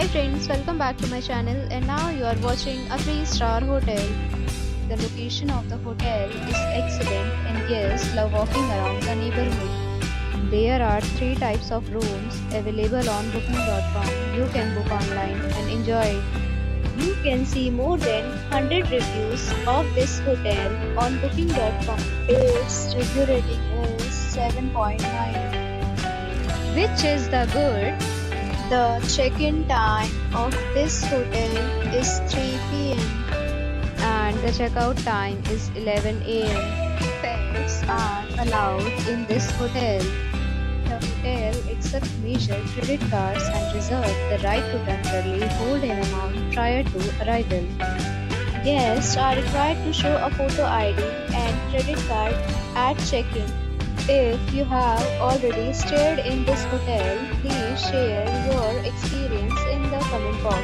Hi friends, welcome back to my channel and now you are watching a 3-star hotel. The location of the hotel is excellent and guests love walking around the neighborhood. There are 3 types of rooms available on booking.com. You can book online and enjoy it. You can see more than 100 reviews of this hotel on booking.com. Its review rating is 7.9, which is the good. The check-in time of this hotel is 3 p.m. and the checkout time is 11 a.m. Pets are allowed in this hotel. The hotel accepts major credit cards and reserves the right to temporarily hold an amount prior to arrival. Guests are required to show a photo ID and credit card at check-in. If you have already stayed in this hotel, please share your experience in the comment box.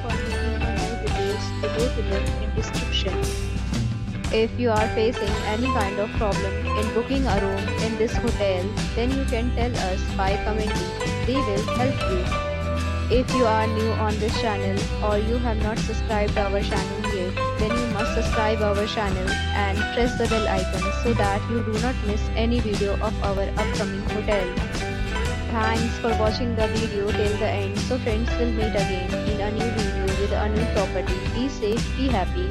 For booking or more details, go to link in description. If you are facing any kind of problem in booking a room in this hotel, then you can tell us by commenting. We will help you. If you are new on this channel or you have not subscribed our channel yet, then you must subscribe our channel and press the bell icon so that you do not miss any video of our upcoming hotel. Thanks for watching the video till the end. So friends, will meet again in a new video with a new property. Be safe, be happy.